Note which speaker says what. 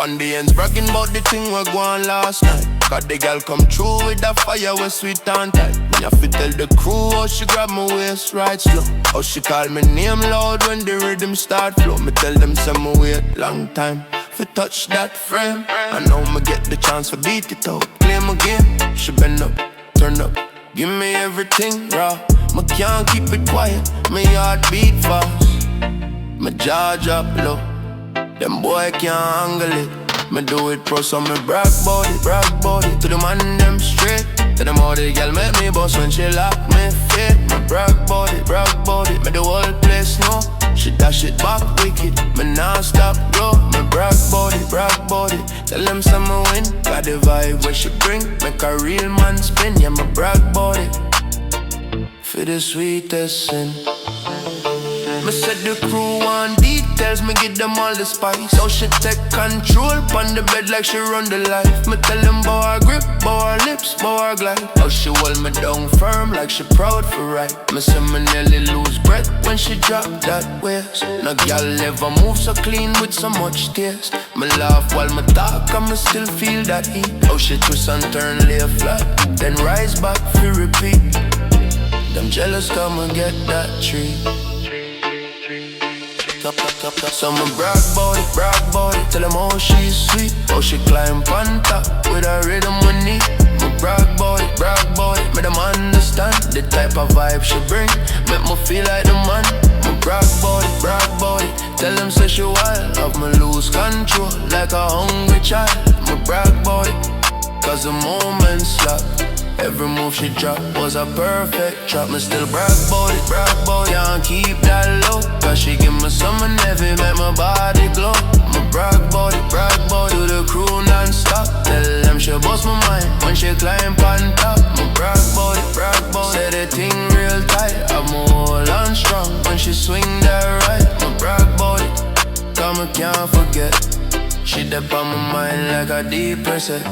Speaker 1: On the ends bragging about the thing we go on last night. Cause the girl come through with that fire was sweet and tight. Me have to tell the crew how she grab my waist right slow. How she call me name loud when the rhythm start flow. Me tell them some wait long time for touch that frame. I know me get the chance for beat it out. Claim again, she bend up, turn up, give me everything raw. Me can't keep it quiet, my heart beat fast. My jaw drop low, them boy can't handle it. Me do it pro, so me brag about it. To the man them straight. Tell them how the girl make me boss when she lock me fit. Me brag about it. Me the whole place know. She dash it back wicked. Me nah stop glow. Me brag about it. Tell them some me win. Got the vibe where she bring. Make a real man spin. Yeah, me brag about it. For the sweetest sin. Me said the crew want details, me give them all the spice. So she take control pon the bed like she run the life. Me tell them bow her grip, bow her lips, bow her glide. How she hold me down firm like she proud for right. Me say me nearly lose breath when she drop that waist. No girl ever move so clean with so much tears. Me laugh while me talk and me still feel that heat. How she twist and turn lay flat, then rise back for repeat. Them jealous come and get that treat. So me brag about it. Tell them how she's sweet, how she climb on top with her rhythm we need. Me brag about it. Make them understand the type of vibe she bring. Make me feel like the man. Me brag about it. Tell them say she wild, have me lose control like a hungry child. Me brag about it, cause the moment slap. Every move she drop was a perfect trap. Me still brag about it. Can't keep that low, cause she give me something heavy, make my body glow. Me brag about it. To the crew non-stop. Tell them she bust my mind when she climb on top. Me brag about it. Say the thing real tight, have my hold on strong when she swing that right. Me brag about it, cause me can't forget. She dip on my mind like a deep reset.